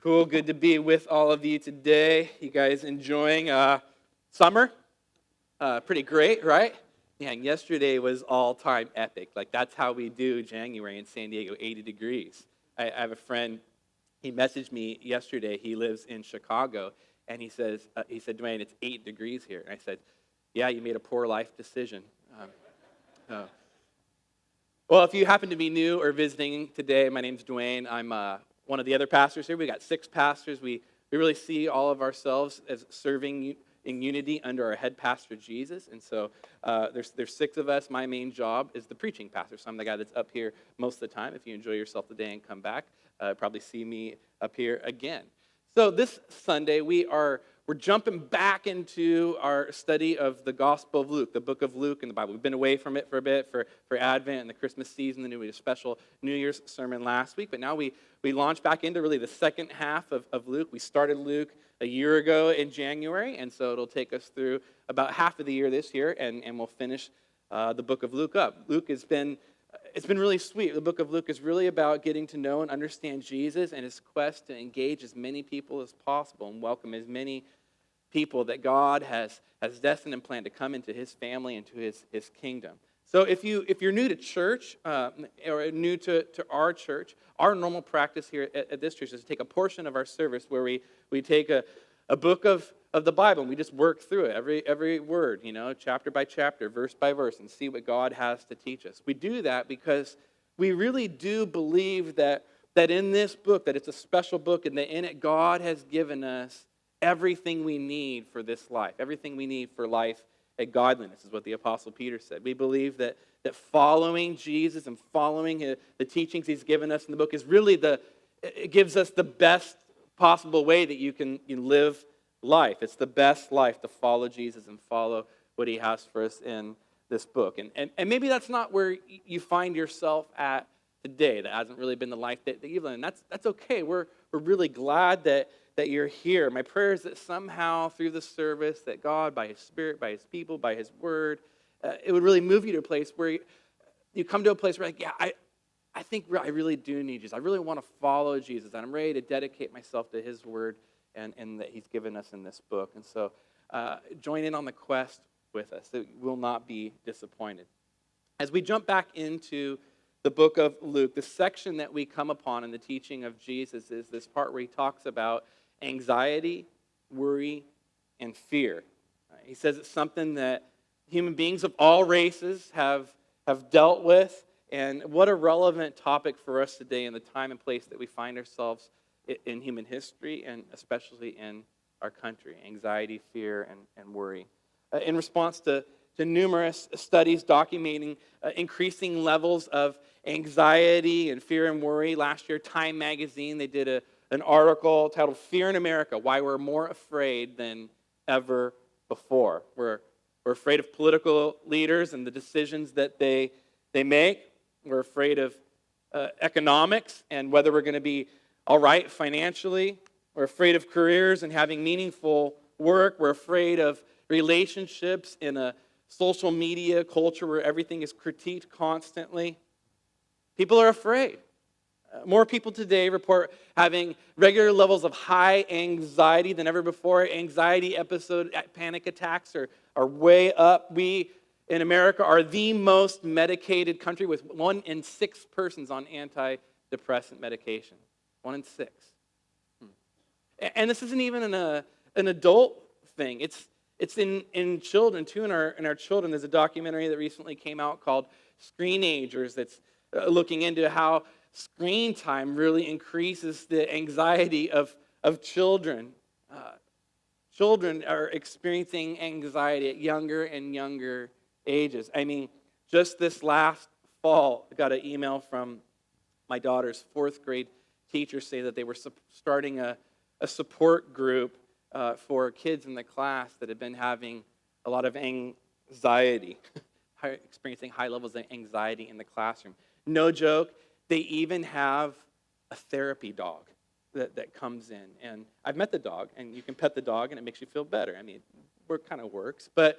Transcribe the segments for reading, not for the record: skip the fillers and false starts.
Cool, good to be with all of you today. You guys enjoying summer? Pretty great, right? Yeah, and yesterday was all-time epic. Like, that's how we do January in San Diego, 80 degrees. I have a friend, he messaged me yesterday. He lives in Chicago, and he said, Dwayne, it's 8 degrees here. And I said, yeah, you made a poor life decision. Uh, Well, if you happen to be new or visiting today, my name's Dwayne. I'm one of the other pastors here. We got 6 pastors. We really see all of ourselves as serving in unity under our head pastor, Jesus. And so there's 6 of us. My main job is the preaching pastor. So I'm the guy that's up here most of the time. If you enjoy yourself today and come back, probably see me up here again. So this Sunday, we're jumping back into our study of the Gospel of Luke, the book of Luke in the Bible. We've been away from it for a bit for Advent and the Christmas season, and we did a special New Year's sermon last week. But now we launch back into really the second half of Luke. We started Luke a year ago in January, and so it'll take us through about half of the year this year, and we'll finish the book of Luke up. It's been really sweet. The book of Luke is really about getting to know and understand Jesus and his quest to engage as many people as possible and welcome as many people that God has destined and planned to come into his family and to his kingdom. So if you're new to church or new to our church, our normal practice here at this church is to take a portion of our service where we take a book of the Bible and we just work through it, every word, chapter by chapter, verse by verse, and see what God has to teach us. We do that because we really do believe that in this book, that it's a special book, and that in it God has given us everything we need for this life, everything we need for life and godliness, is what the Apostle Peter said. We believe that following Jesus and following the teachings he's given us in the book is really it gives us the best possible way that you can live life. It's the best life to follow Jesus and follow what he has for us in this book. And maybe that's not where you find yourself at today. That hasn't really been the life that you've lived. And that's okay. We're really glad that you're here. My prayer is that somehow through the service that God, by his Spirit, by his people, by his word, it would really move you to a place where you come to a place where I think I really do need Jesus. I really want to follow Jesus, and I'm ready to dedicate myself to his word and that he's given us in this book. And so join in on the quest with us. You will not be disappointed. As we jump back into the book of Luke, the section that we come upon in the teaching of Jesus is this part where he talks about anxiety, worry, and fear. He says it's something that human beings of all races have dealt with, and what a relevant topic for us today in the time and place that we find ourselves in human history, and especially in our country: anxiety, fear, and worry. In response to numerous studies documenting increasing levels of anxiety and fear and worry, last year Time magazine, they did an article titled "Fear in America: Why We're More Afraid Than Ever Before." We're afraid of political leaders and the decisions that they make. We're afraid of economics and whether we're going to be all right financially. We're afraid of careers and having meaningful work. We're afraid of relationships in a social media culture where everything is critiqued constantly. People are afraid. More people today report having regular levels of high anxiety than ever before. Anxiety episode panic attacks are way up. We in America are the most medicated country, with 1 in 6 persons on antidepressant medication. 1 in 6. And this isn't even an adult thing. It's in children too. In our children, there's a documentary that recently came out called Screenagers that's looking into how screen time really increases the anxiety of children. Children are experiencing anxiety at younger and younger ages. I mean, just this last fall, I got an email from my daughter's 4th grade teacher saying that they were starting a support group for kids in the class that had been having a lot of anxiety, experiencing high levels of anxiety in the classroom. No joke, they even have a therapy dog that comes in. And I've met the dog, and you can pet the dog, and it makes you feel better. I mean, it kind of works. But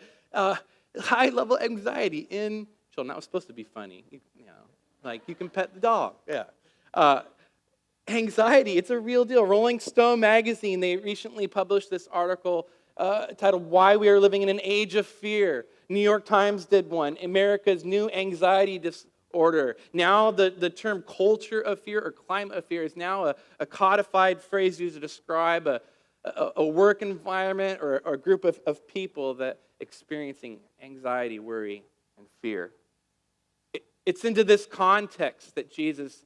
high-level anxiety in children. That was supposed to be funny. Like you can pet the dog. Yeah. Anxiety, it's a real deal. Rolling Stone magazine, they recently published this article titled Why We Are Living in an Age of Fear. New York Times did one, America's New Anxiety Disorder. Now the term culture of fear or climate of fear is now a codified phrase used to describe a work environment or a group of people that experiencing anxiety, worry, and fear. It's into this context that Jesus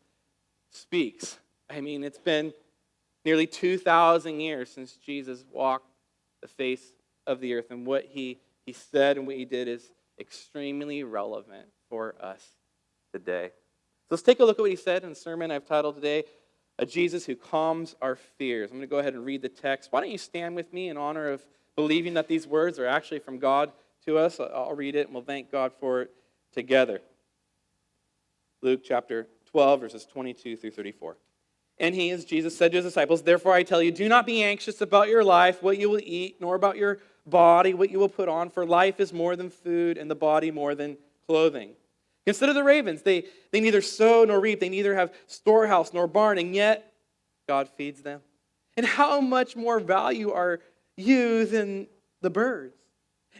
speaks. I mean, it's been nearly 2,000 years since Jesus walked the face of the earth, and what he said and what he did is extremely relevant for us today. So let's take a look at what he said in the sermon I've titled today, A Jesus Who Calms Our Fears. I'm going to go ahead and read the text. Why don't you stand with me in honor of believing that these words are actually from God to us? I'll read it, and we'll thank God for it together. Luke chapter 12, verses 22 through 34. And he, as Jesus said to his disciples, therefore I tell you, do not be anxious about your life, what you will eat, nor about your body, what you will put on, for life is more than food, and the body more than clothing. Consider the ravens. They neither sow nor reap. They neither have storehouse nor barn, and yet God feeds them. And how much more value are you than the birds?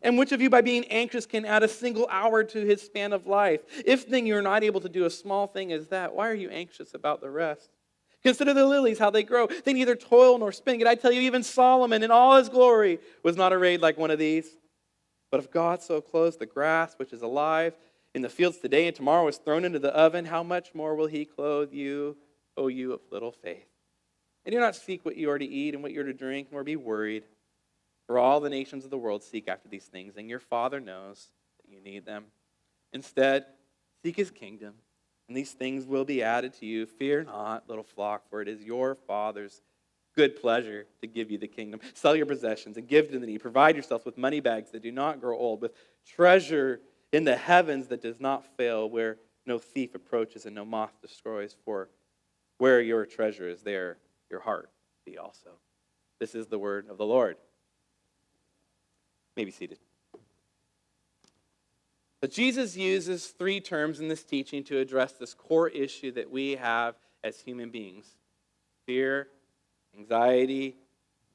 And which of you, by being anxious, can add a single hour to his span of life? If then you're not able to do a small thing as that, why are you anxious about the rest? Consider the lilies, how they grow. They neither toil nor spin. Yet I tell you, even Solomon in all his glory was not arrayed like one of these. But if God so clothes the grass, which is alive in the fields today and tomorrow is thrown into the oven, how much more will he clothe you, O you of little faith? And do not seek what you are to eat and what you are to drink, nor be worried. For all the nations of the world seek after these things, and your Father knows that you need them. Instead, seek his kingdom, and these things will be added to you. Fear not, little flock, for it is your Father's good pleasure to give you the kingdom. Sell your possessions and give to the needy. Provide yourself with money bags that do not grow old, with treasure in the heavens that does not fail, where no thief approaches and no moth destroys. For where your treasure is, there your heart be also. This is the word of the Lord. May be seated. But Jesus uses three terms in this teaching to address this core issue that we have as human beings: fear, anxiety,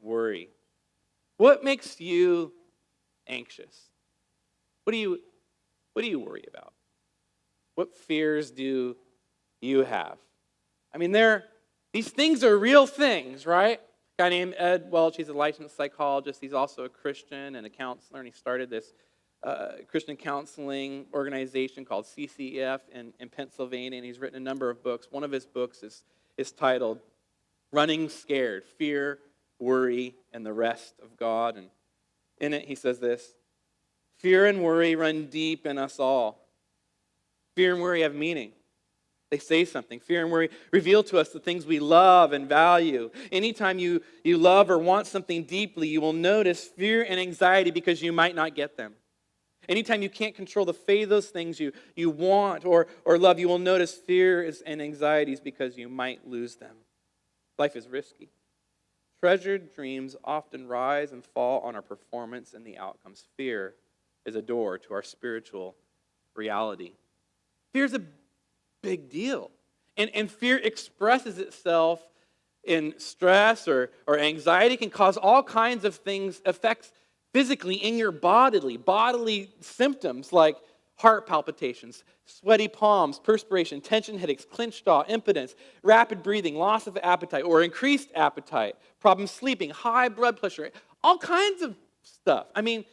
worry. What makes you anxious? What do you worry about? What fears do you have? I mean, these things are real things, right? A guy named Ed Welch, he's a licensed psychologist. He's also a Christian and a counselor, and he started this Christian counseling organization called CCEF in Pennsylvania, and he's written a number of books. One of his books is titled Running Scared: Fear, Worry, and the Rest of God. And in it he says this: fear and worry run deep in us all. Fear and worry have meaning. They say something. Fear and worry reveal to us the things we love and value. Anytime you love or want something deeply, you will notice fear and anxiety because you might not get them. Anytime you can't control the fate of those things you want or love, you will notice fears and anxieties because you might lose them. Life is risky. Treasured dreams often rise and fall on our performance and the outcomes. Fear is a door to our spiritual reality. Fear is a big deal. And fear expresses itself in stress or anxiety. It can cause all kinds of things, effects physically in your bodily symptoms like heart palpitations, sweaty palms, perspiration, tension headaches, clenched jaw, impotence, rapid breathing, loss of appetite or increased appetite, problems sleeping, high blood pressure, all kinds of stuff. I mean,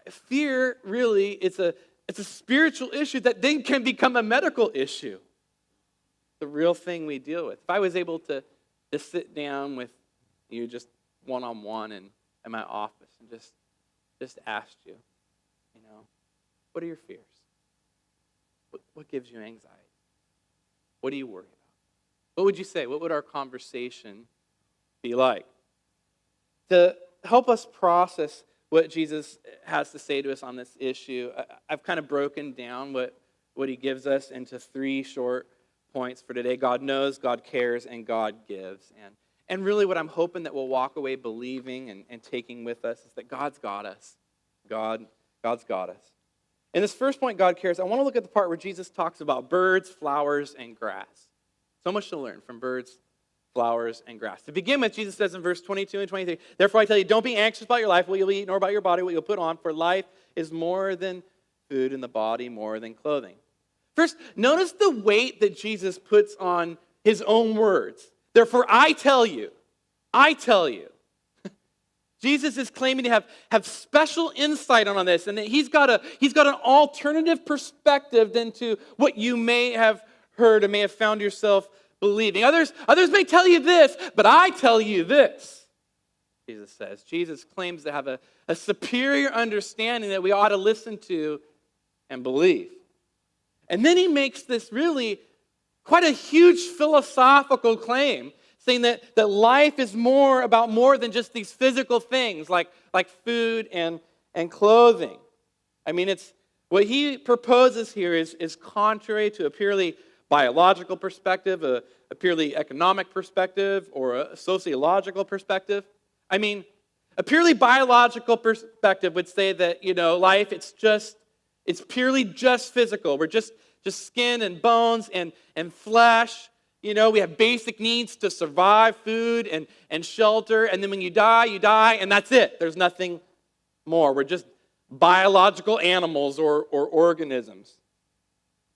fear really, it's a spiritual issue that then can become a medical issue. The real thing we deal with. If I was able to just sit down with you just one-on-one in my office and just ask you, what are your fears? What gives you anxiety? What do you worry about? What would you say? What would our conversation be like? To help us process what Jesus has to say to us on this issue, I've kind of broken down what he gives us into three short points for today. God knows, God cares, and God gives. And really what I'm hoping that we'll walk away believing and taking with us is that God's got us. God's got us. In this first point, God cares, I want to look at the part where Jesus talks about birds, flowers, and grass. So much to learn from birds, flowers and grass. To begin with, Jesus says in verse 22 and 23, therefore I tell you, don't be anxious about your life, what you'll eat, nor about your body, what you'll put on, for life is more than food and the body more than clothing. First, notice the weight that Jesus puts on his own words. Therefore I tell you. Jesus is claiming to have special insight on this, and that he's got an alternative perspective than to what you may have heard or may have found yourself believing. Others may tell you this, but I tell you this, Jesus says. Jesus claims to have a superior understanding that we ought to listen to and believe. And then he makes this really quite a huge philosophical claim, saying that life is more than just these physical things like food and clothing. I mean, it's what he proposes here is contrary to a purely biological perspective, a purely economic perspective, or a sociological perspective. I mean, a purely biological perspective would say that, life, it's purely just physical. We're just skin and bones and flesh. We have basic needs to survive, food and shelter, and then when you die, and that's it. There's nothing more. We're just biological animals or organisms.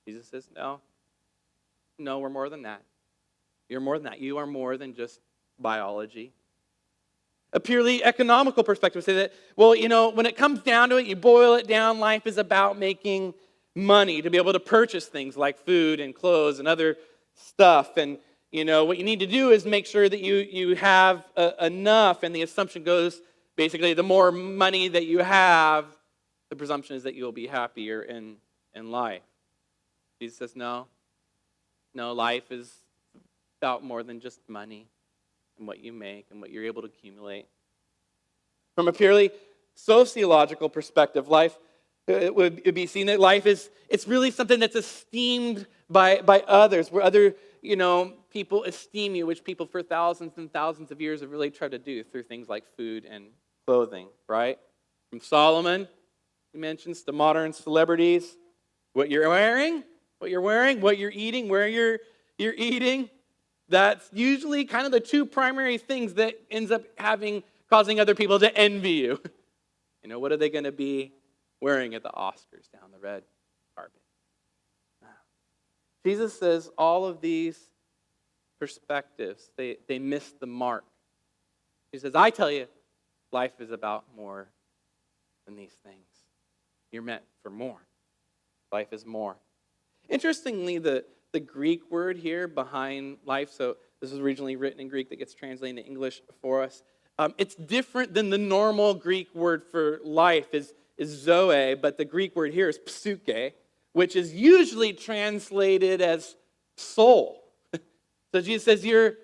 Jesus says, no, we're more than that. You're more than that. You are more than just biology. A purely economical perspective would say that, when it comes down to it, you boil it down, life is about making money to be able to purchase things like food and clothes and other stuff. And, what you need to do is make sure that you have enough. And the assumption goes, basically, the more money that you have, the presumption is that you'll be happier in life. Jesus says, no, life is about more than just money and what you make and what you're able to accumulate. From a purely sociological perspective, life, it would be seen that life it's really something that's esteemed by others, where other, people esteem you, which people for thousands and thousands of years have really tried to do through things like food and clothing, right? From Solomon, he mentions, to modern celebrities, what you're wearing, what you're eating, where you're eating. That's usually kind of the two primary things that ends up causing other people to envy you. What are they going to be wearing at the Oscars down the red carpet? Jesus says all of these perspectives, they miss the mark. He says, I tell you, life is about more than these things. You're meant for more. Life is more. Interestingly, the Greek word here behind life, so this was originally written in Greek that gets translated into English for us. It's different than the normal Greek word for life is zoe, but the Greek word here is psyche, which is usually translated as soul. So Jesus says your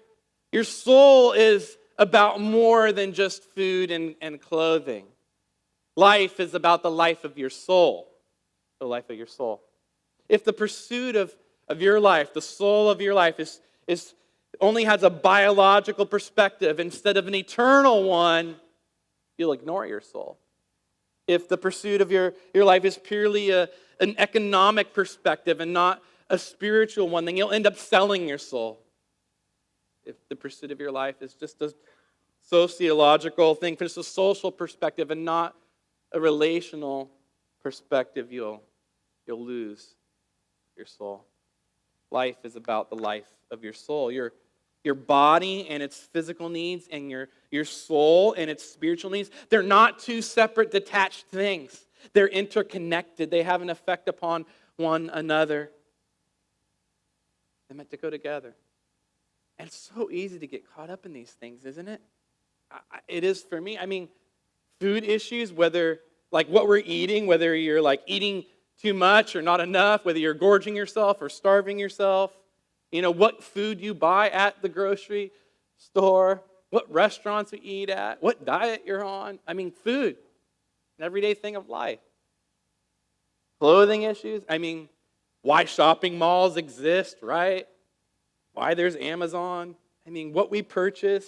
soul is about more than just food and clothing. Life is about the life of your soul. The life of your soul. If the pursuit of your life, the soul of your life is only has a biological perspective instead of an eternal one, you'll ignore your soul. If the pursuit of your life is purely an economic perspective and not a spiritual one, then you'll end up selling your soul. If the pursuit of your life is just a sociological thing, just a social perspective and not a relational perspective, you'll lose your soul. Life is about the life of your soul. Your body and its physical needs and your soul and its spiritual needs, they're not two separate, detached things. They're interconnected. They have an effect upon one another. They're meant to go together. And it's so easy to get caught up in these things, isn't it? It is for me. I mean, food issues, whether like what we're eating, whether you're like eating too much or not enough, whether you're gorging yourself or starving yourself, what food you buy at the grocery store, what restaurants we eat at, what diet you're on. I mean, food, an everyday thing of life. Clothing issues, why shopping malls exist, right? Why there's Amazon. What we purchase,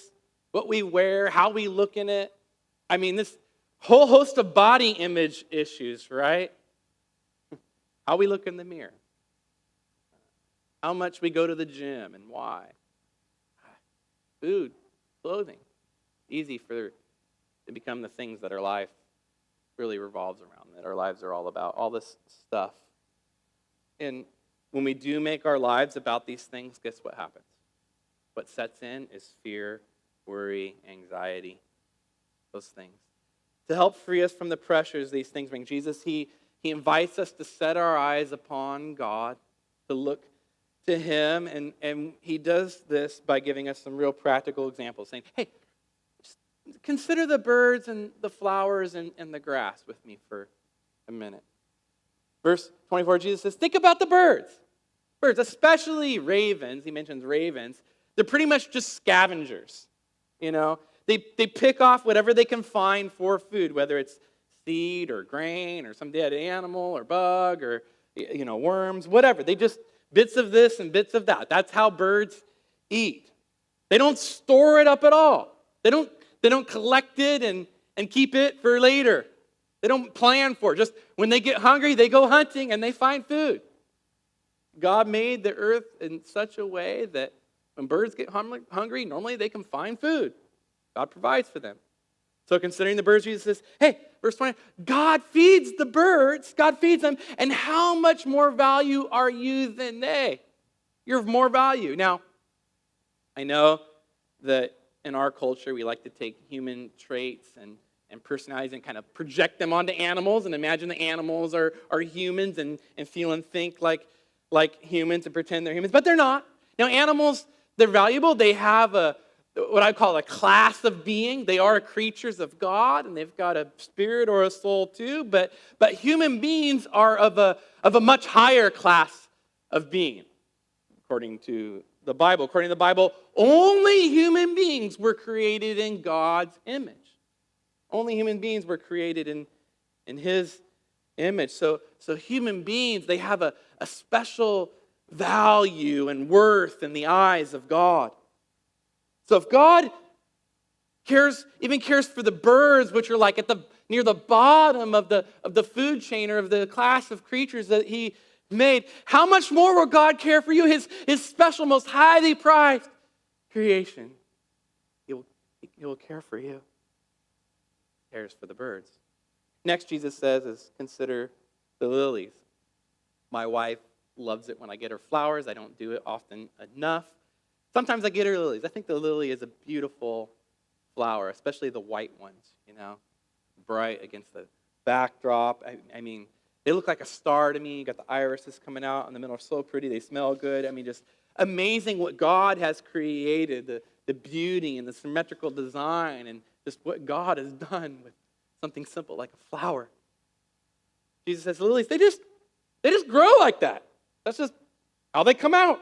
what we wear, how we look in it. This whole host of body image issues, right? How we look in the mirror. How much we go to the gym and why. food, clothing. Easy to become the things that our life really revolves around, that our lives are all about, all this stuff. And when we do make our lives about these things, guess what happens? What sets in is fear, worry, anxiety, those things. To help free us from the pressures these things bring, Jesus, he invites us to set our eyes upon God, to look to him, and he does this by giving us some real practical examples, saying, hey, just consider the birds and the flowers and the grass with me for a minute. Verse 24, Jesus says, think about the birds. Birds, especially ravens. He mentions ravens. They're pretty much just scavengers. They pick off whatever they can find for food, whether it's seed or grain or some dead animal or bug or worms, whatever. They just bits of this and bits of that. That's how birds eat. They don't store it up at all. They don't collect it and keep it for later. They don't plan for it. Just when they get hungry, they go hunting and they find food. God made the earth in such a way that when birds get hungry, normally they can find food. God provides for them. So considering the birds, Jesus says, hey, verse 20, God feeds the birds, God feeds them, and how much more value are you than they? You're of more value. Now, I know that in our culture, we like to take human traits and personalities and kind of project them onto animals and imagine the animals are humans and feel and think like humans and pretend they're humans, but they're not. Now, animals, they're valuable. They have what I call a class of being. They are creatures of God, and they've got a spirit or a soul too, but human beings are of a much higher class of being, according to the Bible. According to the Bible, only human beings were created in God's image. Only human beings were created in his image. So human beings, they have a special value and worth in the eyes of God. So if God even cares for the birds, which are like near the bottom of the food chain or of the class of creatures that he made, how much more will God care for you, his special, most highly prized creation? He will care for you. He cares for the birds. Next, Jesus says is consider the lilies. My wife loves it when I get her flowers. I don't do it often enough. Sometimes I get her lilies. I think the lily is a beautiful flower, especially the white ones, bright against the backdrop. I mean, they look like a star to me. You got the irises coming out in the middle, so pretty. They smell good. I mean, just amazing what God has created, the beauty and the symmetrical design and just what God has done with something simple like a flower. Jesus says, lilies, they just grow like that. That's just how they come out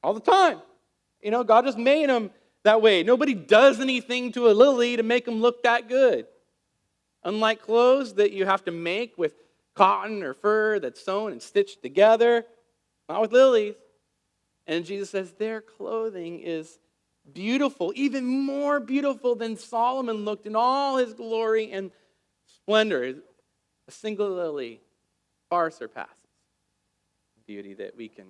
all the time. God just made them that way. Nobody does anything to a lily to make them look that good. Unlike clothes that you have to make with cotton or fur that's sewn and stitched together, not with lilies. And Jesus says their clothing is beautiful, even more beautiful than Solomon looked in all his glory and splendor. A single lily far surpasses the beauty that we can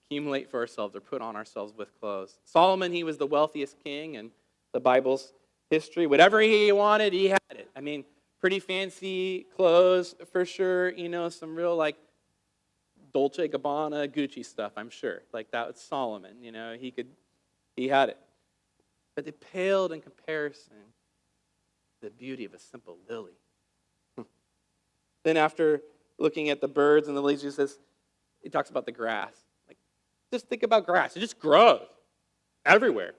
accumulate for ourselves or put on ourselves with clothes. Solomon, he was the wealthiest king in the Bible's history. Whatever he wanted, he had it. I mean, pretty fancy clothes for sure. Some real Dolce & Gabbana, Gucci stuff, I'm sure. That was Solomon. He had it. But it paled in comparison to the beauty of a simple lily. Then after looking at the birds and the lilies, he talks about the grass. Just think about grass. It just grows everywhere.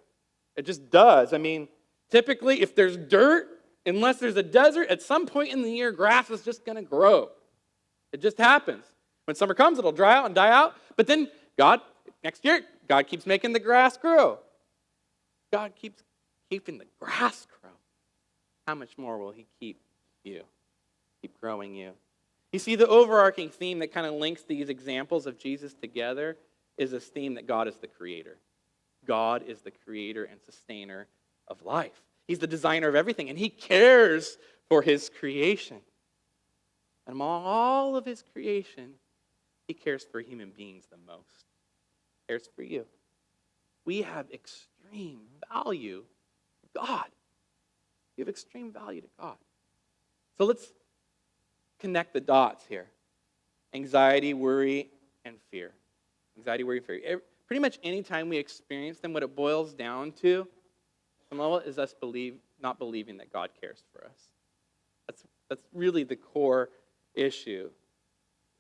It just does. I mean, typically, if there's dirt, unless there's a desert, at some point in the year, grass is just going to grow. It just happens. When summer comes, it'll dry out and die out. But then next year, God keeps making the grass grow. God keeps keeping the grass grow. How much more will he keep you? Keep growing you. You see, the overarching theme that kind of links these examples of Jesus together is this theme that God is the creator. God is the creator and sustainer of life. He's the designer of everything, and he cares for his creation. And among all of his creation, he cares for human beings the most. He cares for you. We have extreme extreme value to God. You have extreme value to God. So let's connect the dots here. Anxiety, worry, and fear. Anxiety, worry, and fear. Pretty much any time we experience them, what it boils down to, some level, is us not believing that God cares for us. That's really the core issue.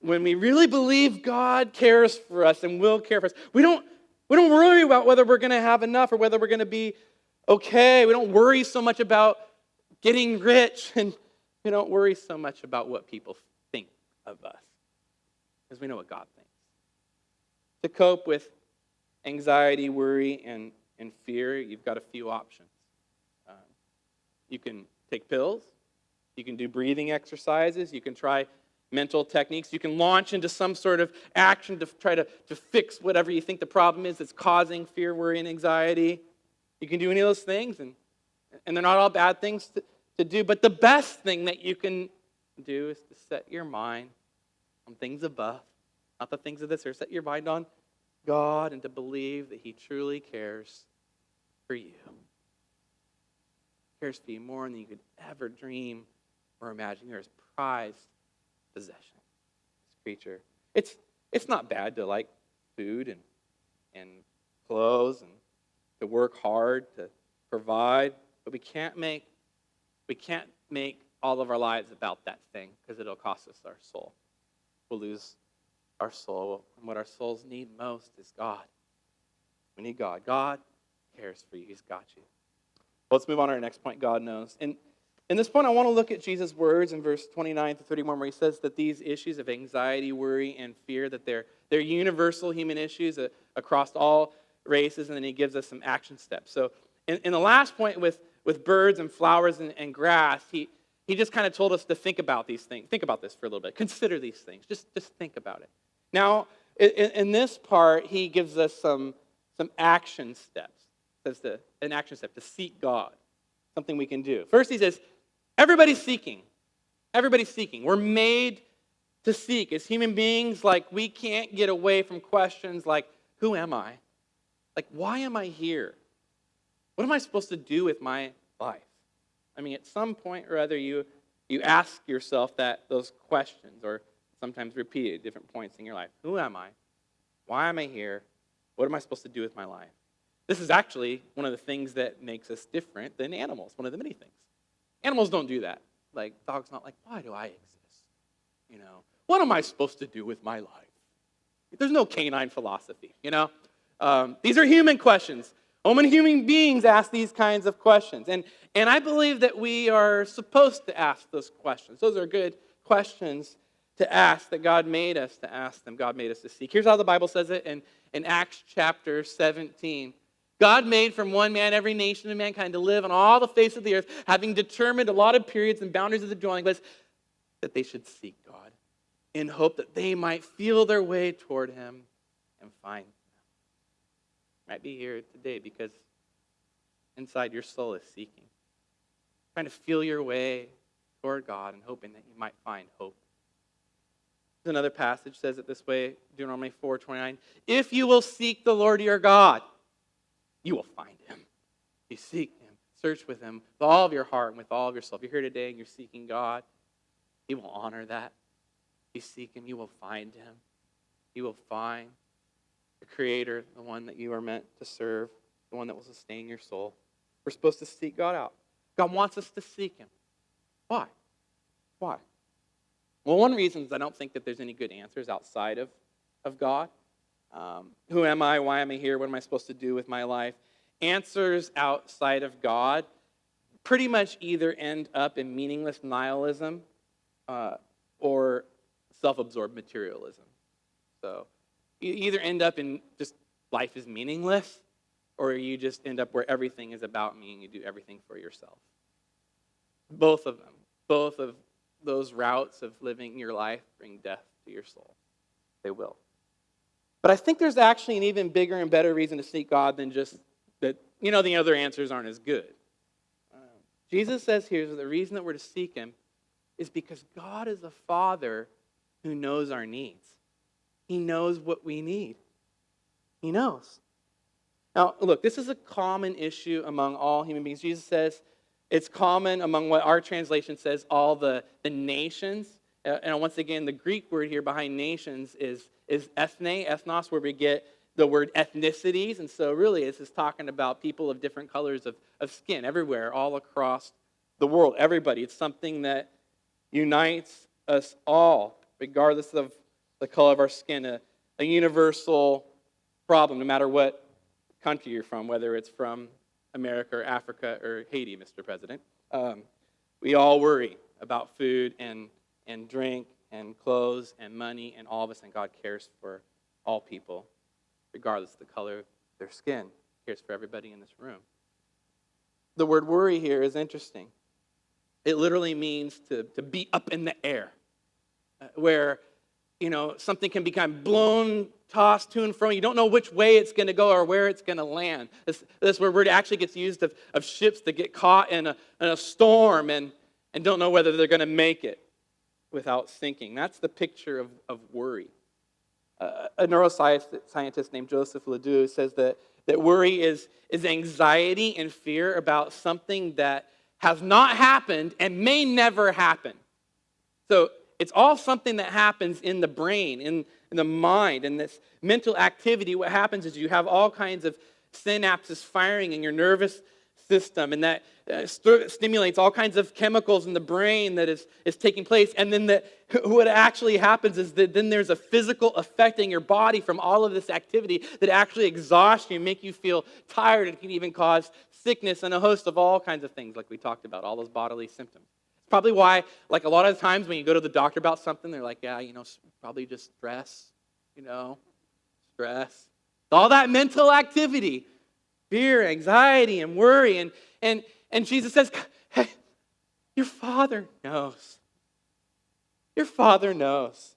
When we really believe God cares for us and will care for us, we don't worry about whether we're going to have enough or whether we're going to be okay. We don't worry so much about getting rich, and we don't worry so much about what people think of us, because we know what God thinks. To cope with anxiety, worry, and fear, you've got a few options. You can take pills. You can do breathing exercises. You can try mental techniques. You can launch into some sort of action to try to fix whatever you think the problem is that's causing fear, worry, and anxiety. You can do any of those things, and they're not all bad things to do, but the best thing that you can do is to set your mind on things above, not the things of this earth. Set your mind on God and to believe that He truly cares for you. He cares for you more than you could ever dream or imagine. You're His prized possession, this creature. It's not bad to like food and clothes and to work hard to provide, but we can't make all of our lives about that thing, because it'll cost us our soul. We'll lose our soul, and what our souls need most is God. We need God. God cares for you. He's got you. Well, let's move on to our next point. God knows. And in this point, I want to look at Jesus' words in verse 29 to 31, where He says that these issues of anxiety, worry, and fear, that they're universal human issues across all races, and then He gives us some action steps. So in the last point with birds and flowers and grass, he just kind of told us to think about these things. Think about this for a little bit. Consider these things. Just think about it. Now, in this part, he gives us some action steps. Says an action step to seek God, something we can do. First, he says, everybody's seeking. Everybody's seeking. We're made to seek. As human beings, like, we can't get away from questions like, who am I? Like, why am I here? What am I supposed to do with my life? I mean, at some point or other, you ask yourself those questions, or sometimes repeat at different points in your life. Who am I? Why am I here? What am I supposed to do with my life? This is actually one of the things that makes us different than animals, one of the many things. Animals don't do that. Like, dogs not like, why do I exist? You know, what am I supposed to do with my life? There's no canine philosophy, you know? These are human questions. Only human beings ask these kinds of questions. And I believe that we are supposed to ask those questions. Those are good questions to ask, that God made us to ask them. God made us to seek. Here's how the Bible says it in Acts chapter 17. God made from one man every nation of mankind to live on all the face of the earth, having determined allotted periods and boundaries of the dwelling place, that they should seek God in hope that they might feel their way toward Him and find Him. Might be here today because inside your soul is seeking, trying to feel your way toward God and hoping that you might find hope. There's another passage says it this way, Deuteronomy 4:29. If you will seek the Lord your God, you will find Him. You seek Him, search with Him with all of your heart and with all of your soul. If you're here today and you're seeking God, He will honor that. If you seek Him, you will find Him. You will find the Creator, the one that you are meant to serve, the one that will sustain your soul. We're supposed to seek God out. God wants us to seek Him. Why? Why? Well, one reason is I don't think that there's any good answers outside of God. Who am I? Why am I here? What am I supposed to do with my life? Answers outside of God pretty much either end up in meaningless nihilism or self-absorbed materialism. So you either end up in just life is meaningless, or you just end up where everything is about me and you do everything for yourself. Both of them, both of those routes of living your life bring death to your soul. They will. But I think there's actually an even bigger and better reason to seek God than just that, the other answers aren't as good. Jesus says here that the reason that we're to seek Him is because God is a Father who knows our needs. He knows what we need. He knows. Now, look, this is a common issue among all human beings. Jesus says it's common among what our translation says, all the nations. And once again, the Greek word here behind nations is ethnos, where we get the word ethnicities. And so really, this is talking about people of different colors of skin everywhere, all across the world. Everybody. It's something that unites us all, regardless of the color of our skin. A universal problem, no matter what country you're from, whether it's from America or Africa or Haiti, Mr. President. We all worry about food and drink and clothes and money and all of us, and God cares for all people, regardless of the color of their skin. He cares for everybody in this room. The word worry here is interesting. It literally means to be up in the air, where something can be kind of blown, tossed to and fro. You don't know which way it's going to go or where it's going to land. This word actually gets used of ships that get caught in a storm and don't know whether they're going to make it without sinking. That's the picture of worry. A neuroscientist named Joseph Ledoux says that worry is anxiety and fear about something that has not happened and may never happen. So it's all something that happens in the brain, in the mind, and this mental activity. What happens is you have all kinds of synapses firing in your nervous system, and that stimulates all kinds of chemicals in the brain that is taking place. And then what actually happens is that then there's a physical effect in your body from all of this activity that actually exhausts you, make you feel tired, and can even cause sickness and a host of all kinds of things like we talked about, all those bodily symptoms. Probably why, like a lot of times when you go to the doctor about something, they're like, yeah, probably just stress, stress. All that mental activity, fear, anxiety, and worry. And Jesus says, hey, your Father knows. Your Father knows.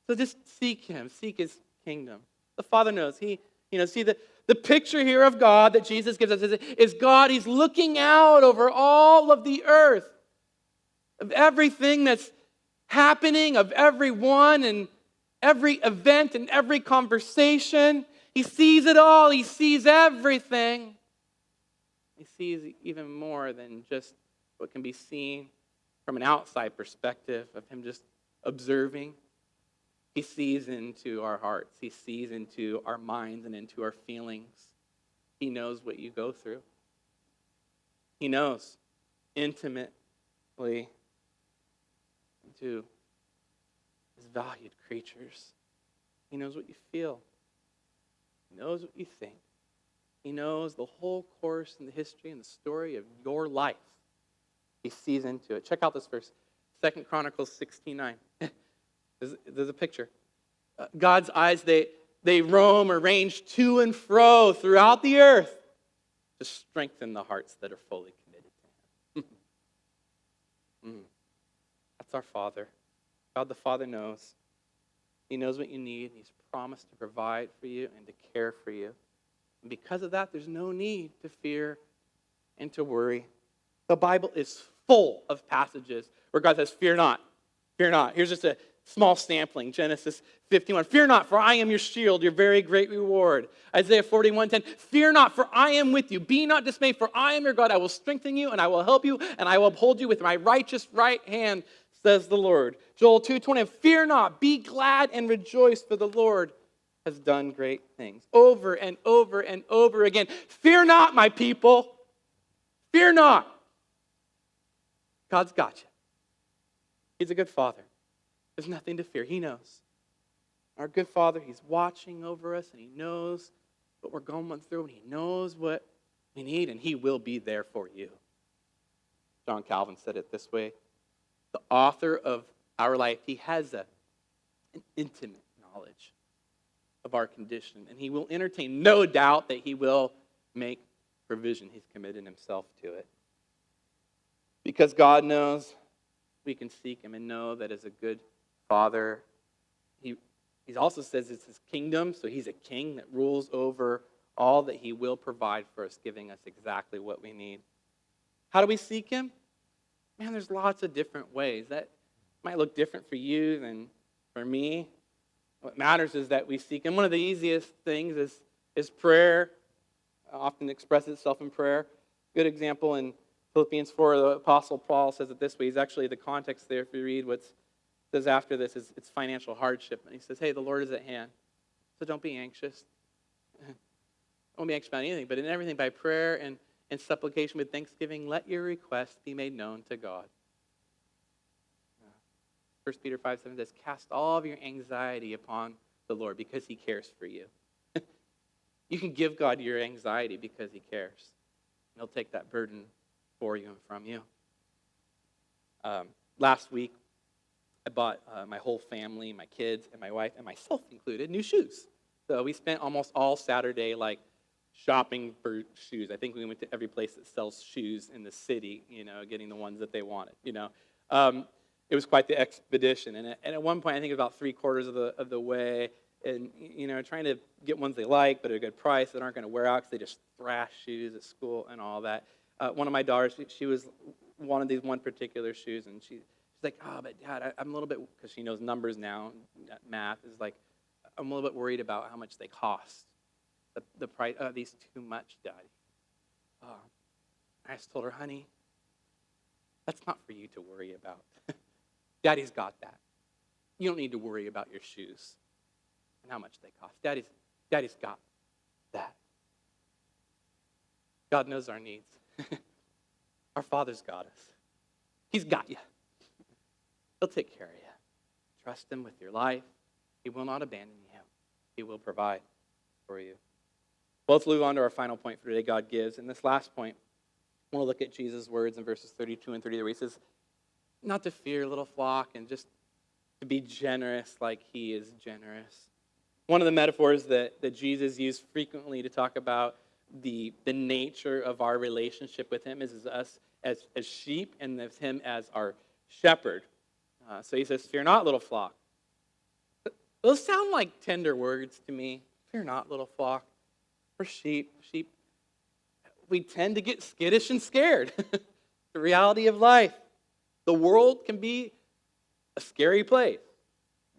So just seek Him, seek His kingdom. The Father knows. See the picture here of God that Jesus gives us is God. He's looking out over all of the earth, of everything that's happening, of everyone and every event and every conversation. He sees it all. He sees everything. He sees even more than just what can be seen from an outside perspective of Him just observing. He sees into our hearts. He sees into our minds and into our feelings. He knows what you go through. He knows intimately to His valued creatures. He knows what you feel. He knows what you think. He knows the whole course and the history and the story of your life. He sees into it. Check out this verse, 2 Chronicles 16:9. There's a picture. God's eyes, they roam or range to and fro throughout the earth to strengthen the hearts that are fully committed to Him. That's our Father. God the Father knows. He knows what you need. He's promised to provide for you and to care for you. And because of that, there's no need to fear and to worry. The Bible is full of passages where God says, fear not, fear not. Here's just a small sampling. Genesis 51, fear not, for I am your shield, your very great reward. Isaiah 41:10, fear not, for I am with you. Be not dismayed, for I am your God. I will strengthen you, and I will help you, and I will uphold you with my righteous right hand, says the Lord. Joel 2:20, fear not, be glad and rejoice, for the Lord has done great things. Over and over and over again. Fear not, my people. Fear not. God's got you. He's a good Father. There's nothing to fear. He knows. Our good Father, He's watching over us, and He knows what we're going through, and He knows what we need, and He will be there for you. John Calvin said it this way. The author of our life, He has an intimate knowledge of our condition, and He will entertain no doubt that He will make provision. He's committed Himself to it. Because God knows, we can seek Him and know that as a good Father, He also says it's His kingdom, so He's a king that rules over all, that He will provide for us, giving us exactly what we need. How do we seek Him? Man, there's lots of different ways. That might look different for you than for me. What matters is that we seek Him. One of the easiest things is prayer. often expresses itself in prayer. Good example in Philippians 4, the Apostle Paul says it this way. He's actually, the context there, if you read what says after this, is it's financial hardship. And he says, hey, the Lord is at hand, so don't be anxious. Don't be anxious about anything, but in everything by prayer and supplication with thanksgiving, let your requests be made known to God. 1 Peter 5:7 says, cast all of your anxiety upon the Lord because he cares for you. You can give God your anxiety because he cares. He'll take that burden for you and from you. Last week, I bought my whole family, my kids, and my wife, and myself included, new shoes. So we spent almost all Saturday shopping for shoes. I think we went to every place that sells shoes in the city, getting the ones that they wanted. It was quite the expedition. And at one point, I think about 3/4 of the way, and trying to get ones they like, but at a good price that aren't going to wear out because they just thrash shoes at school and all that. One of my daughters, she was wanted these one particular shoes, and she's like, oh, but Dad, I'm a little bit, because she knows numbers now, math is like, I'm a little bit worried about how much they cost. The price, these too much, Daddy. I just told her, honey, that's not for you to worry about. Daddy's got that. You don't need to worry about your shoes and how much they cost. Daddy's got that. God knows our needs. Our Father's got us. He's got you. He'll take care of you. Trust him with your life. He will not abandon you. He will provide for you. Well, let's move on to our final point for today, God gives. And this last point, I want to look at Jesus' words in verses 32 and 33, where he says, not to fear, little flock, and just to be generous like he is generous. One of the metaphors that Jesus used frequently to talk about the nature of our relationship with him is us as sheep and with him as our shepherd. So he says, fear not, little flock. Those sound like tender words to me. Fear not, little flock. We're sheep. Sheep, we tend to get skittish and scared. The reality of life. The world can be a scary place.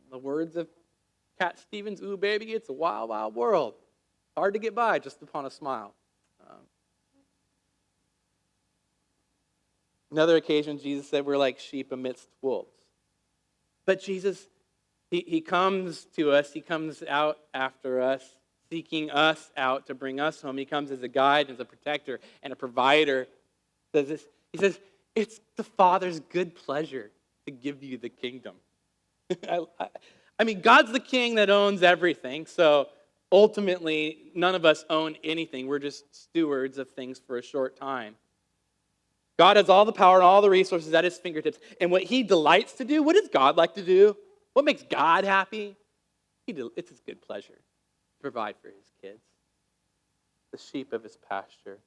In the words of Cat Stevens, ooh, baby, it's a wild, wild world. Hard to get by just upon a smile. Another occasion, Jesus said we're like sheep amidst wolves. But Jesus, he comes to us. He comes out after us, seeking us out to bring us home. He comes as a guide, as a protector, and a provider. He says, it's the Father's good pleasure to give you the kingdom. I mean, God's the king that owns everything, so ultimately, none of us own anything. We're just stewards of things for a short time. God has all the power and all the resources at his fingertips. And what he delights to do, what does God like to do? What makes God happy? It's his good pleasure to provide for his kids, the sheep of his pasture.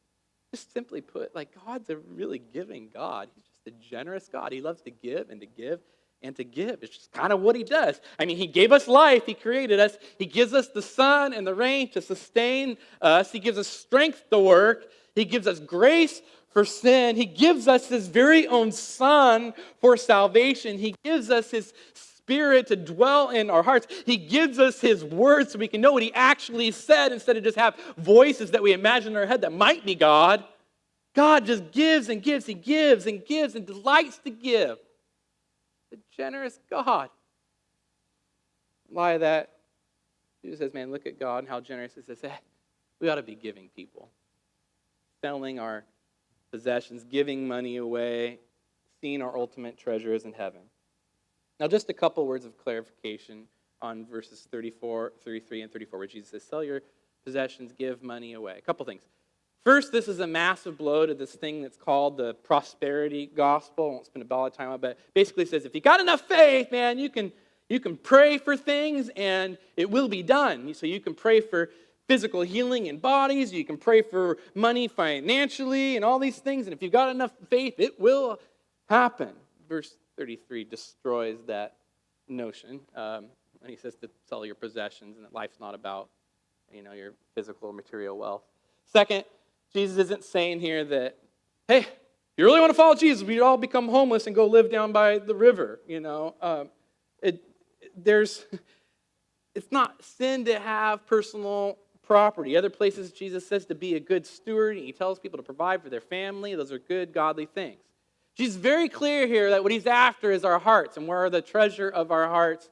Just simply put, God's a really giving God. He's just a generous God. He loves to give and to give and to give. It's just kind of what he does. I mean, he gave us life. He created us. He gives us the sun and the rain to sustain us. He gives us strength to work. He gives us grace for sin. He gives us his very own Son for salvation. He gives us his Spirit to dwell in our hearts. He gives us his word so we can know what he actually said instead of just have voices that we imagine in our head that might be God. God just gives and gives. He gives and gives and delights to give. The generous God. Why that? Jesus says, man, look at God and how generous he says, we ought to be giving people. Selling our possessions, giving money away, seeing our ultimate treasures in heaven. Now, just a couple words of clarification on verses 34, 33, and 34, where Jesus says, sell your possessions, give money away. A couple things. First, this is a massive blow to this thing that's called the prosperity gospel. I won't spend a lot of time on it, but basically says if you got enough faith, man, you can pray for things and it will be done. So you can pray for physical healing in bodies, you can pray for money financially and all these things, and if you've got enough faith, it will happen. Verse 33 destroys that notion when he says to sell your possessions and that life's not about your physical material wealth. Second, Jesus isn't saying here that, hey, if you really want to follow Jesus, we'd all become homeless and go live down by the river. It's not sin to have personal property. Other places, Jesus says to be a good steward, and he tells people to provide for their family. Those are good, godly things. Jesus is very clear here that what he's after is our hearts and where the treasure of our hearts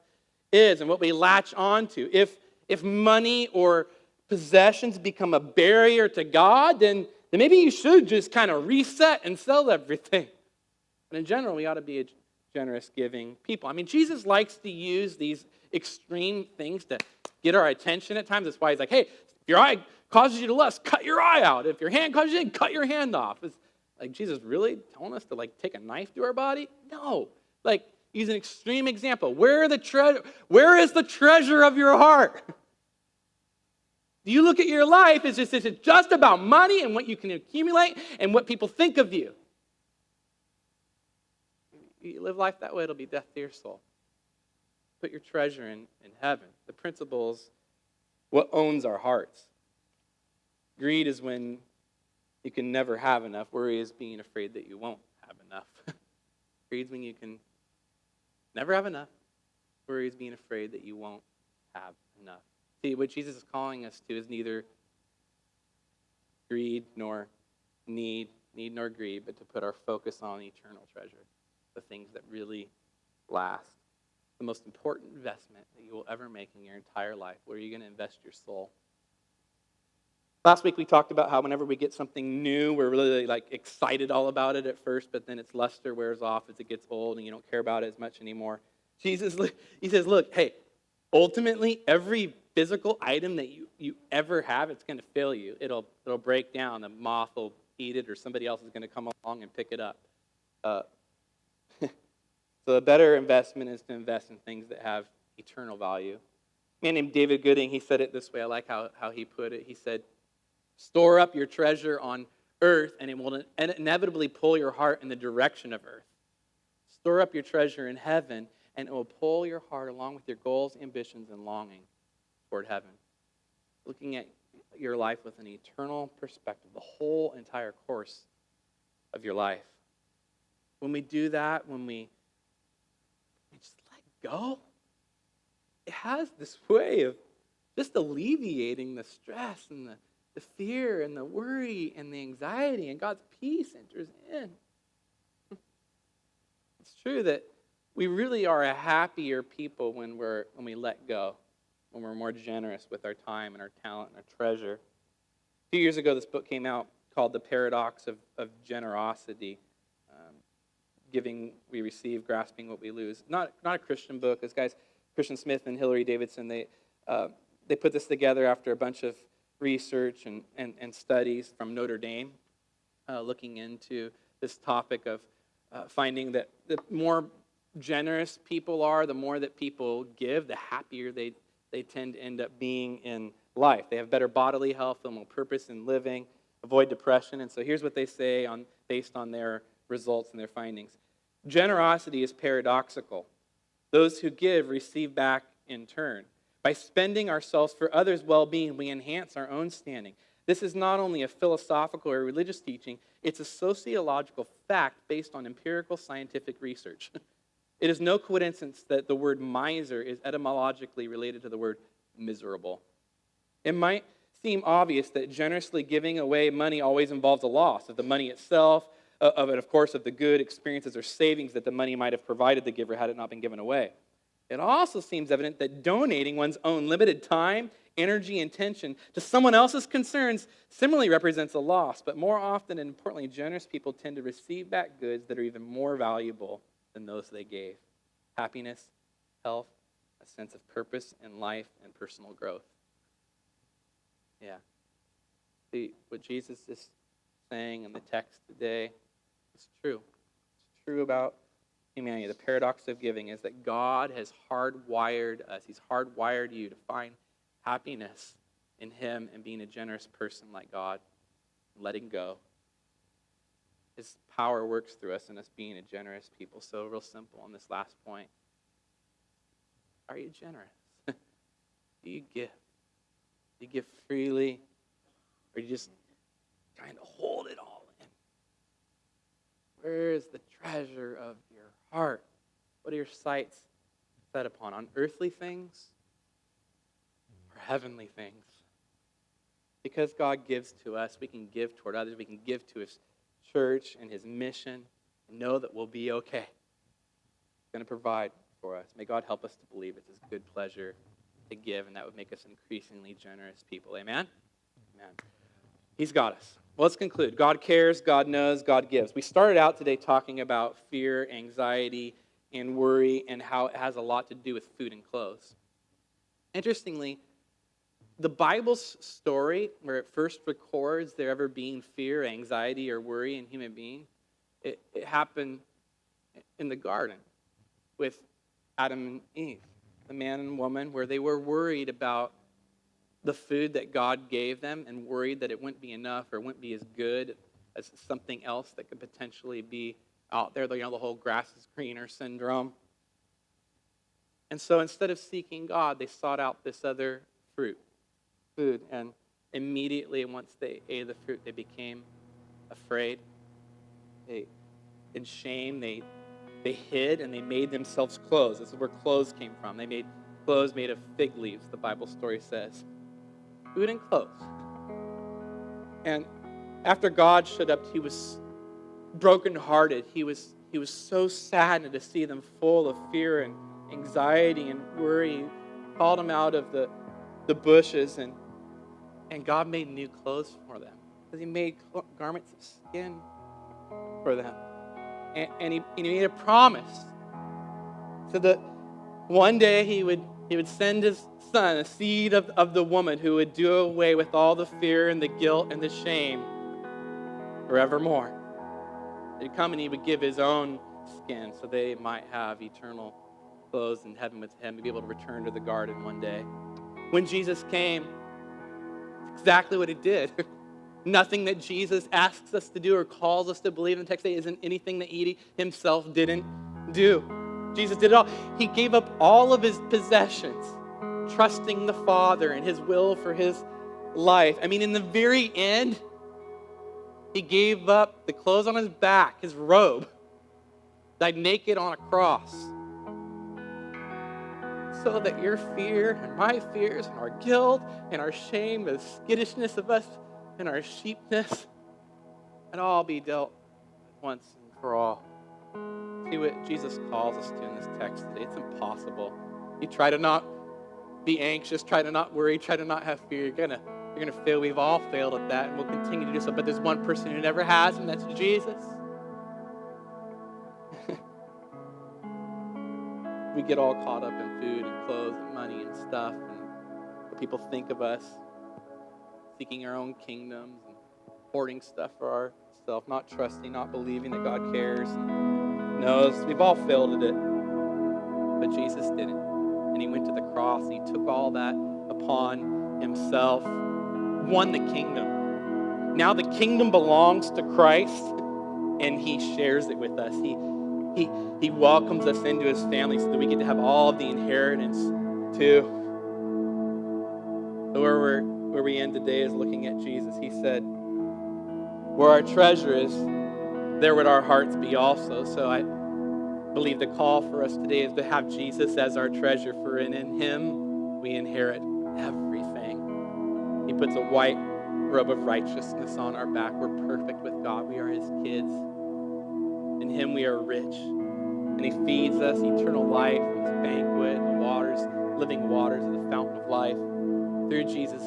is and what we latch onto. If money or possessions become a barrier to God, then maybe you should just kind of reset and sell everything. But in general, we ought to be a generous, giving people. I mean, Jesus likes to use these extreme things to get our attention at times. That's why he's like, hey, if your eye causes you to lust, cut your eye out. If your hand causes you to cut your hand off. It's like, Jesus really telling us to like take a knife to our body? No. Like, use an extreme example. Where is the treasure of your heart? Do you look at your life as is it just about money and what you can accumulate and what people think of you? You live life that way, it'll be death to your soul. Put your treasure in heaven. The principle's what owns our hearts. Greed is when you can never have enough. Worry is being afraid that you won't have enough. Greed is when you can never have enough. Worry is being afraid that you won't have enough. See, what Jesus is calling us to is neither greed nor need nor greed, but to put our focus on eternal treasure, the things that really last. The most important investment that you will ever make in your entire life. Where are you going to invest your soul? Last week we talked about how whenever we get something new, we're really like excited all about it at first, but then its luster wears off as it gets old and you don't care about it as much anymore. Jesus, he says, look, hey, ultimately every physical item that you ever have, it's going to fail you. It'll break down. The moth will eat it or somebody else is going to come along and pick it up. So a better investment is to invest in things that have eternal value. A man named David Gooding, he said it this way. I like how he put it. He said, store up your treasure on earth, and it will inevitably pull your heart in the direction of earth. Store up your treasure in heaven, and it will pull your heart along with your goals, ambitions, and longing toward heaven. Looking at your life with an eternal perspective, the whole entire course of your life. When we do that, when we just let go, it has this way of just alleviating the stress and the fear and the worry and the anxiety, and God's peace enters in. It's true that we really are a happier people when we let go, when we're more generous with our time and our talent and our treasure. A few years ago, this book came out called The Paradox of Generosity. Giving we receive, grasping what we lose. Not a Christian book. Those guys, Christian Smith and Hillary Davidson, they put this together after a bunch of research and studies from Notre Dame, looking into this topic of finding that the more generous people are, the more that people give, the happier they tend to end up being in life. They have better bodily health, feel more purpose in living, avoid depression. And so here's what they say based on their results and their findings. Generosity is paradoxical. Those who give receive back in turn. By spending ourselves for others' well-being, we enhance our own standing. This is not only a philosophical or religious teaching, it's a sociological fact based on empirical scientific research. It is no coincidence that the word miser is etymologically related to the word miserable. It might seem obvious that generously giving away money always involves a loss of the money itself, of course, of the good experiences or savings that the money might have provided the giver had it not been given away. It also seems evident that donating one's own limited time, energy, and attention to someone else's concerns similarly represents a loss. But more often and importantly, generous people tend to receive back goods that are even more valuable than those they gave. Happiness, health, a sense of purpose in life, and personal growth. Yeah. See, what Jesus is saying in the text today is true. It's true about humanity. The paradox of giving is that God has hardwired us. He's hardwired you to find happiness in Him and being a generous person like God, letting go. His power works through us and us being a generous people. So real simple on this last point. Are you generous? Do you give? Do you give freely? Or are you just trying to hold it all in? Where is the treasure of your heart? What are your sights set upon? On earthly things or heavenly things? Because God gives to us, we can give toward others. We can give to His church and His mission and know that we'll be okay. He's going to provide for us. May God help us to believe it's His good pleasure to give, and that would make us increasingly generous people. Amen? Amen. He's got us. Well, let's conclude. God cares, God knows, God gives. We started out today talking about fear, anxiety, and worry, and how it has a lot to do with food and clothes. Interestingly, the Bible's story, where it first records there ever being fear, anxiety, or worry in human beings, it happened in the garden with Adam and Eve, the man and woman, where they were worried about the food that God gave them and worried that it wouldn't be enough or wouldn't be as good as something else that could potentially be out there. You know, the whole grass is greener syndrome. And so instead of seeking God, they sought out this other food. And immediately once they ate the fruit, they became afraid. In shame, they hid and they made themselves clothes. This is where clothes came from. They made clothes made of fig leaves, the Bible story says. Food and clothes. And after God showed up, He was brokenhearted. He was so saddened to see them full of fear and anxiety and worry. He called them out of the bushes, and God made new clothes for them. Because He made garments of skin for them. And he made a promise. So that one day He would send His Son, a seed of the woman, who would do away with all the fear and the guilt and the shame forevermore. He'd come and He would give His own skin so they might have eternal clothes in heaven with Him, to be able to return to the garden one day. When Jesus came, exactly what He did. Nothing that Jesus asks us to do or calls us to believe in the text isn't anything that He Himself didn't do. Jesus did it all. He gave up all of His possessions, trusting the Father and His will for His life. I mean, in the very end, He gave up the clothes on His back, His robe, died naked on a cross, so that your fear and my fears and our guilt and our shame, the skittishness of us and our sheepness, and all be dealt with once and for all. See what Jesus calls us to in this text today. It's impossible. You try to not be anxious, try to not worry, try to not have fear. You're gonna fail. We've all failed at that, and we'll continue to do so. But there's one person who never has, and that's Jesus. We get all caught up in food and clothes and money and stuff, and what people think of us, seeking our own kingdoms and hoarding stuff for ourselves, not trusting, not believing that God cares and knows. We've all failed at it, but Jesus didn't. And He went to the cross, and He took all that upon Himself, won the kingdom. Now the kingdom belongs to Christ, and He shares it with us. He welcomes us into His family so that we get to have all of the inheritance too. So where we end today is looking at Jesus. He said, where our treasure is, there would our hearts be also. So I believe the call for us today is to have Jesus as our treasure, for in Him we inherit everything. He puts a white robe of righteousness on our back. We're perfect with God. We are His kids. In Him we are rich. And He feeds us eternal life from His banquet, the waters, living waters of the fountain of life. Through Jesus,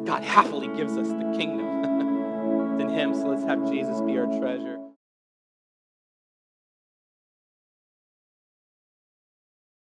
God happily gives us the kingdom. It's in Him, so let's have Jesus be our treasure.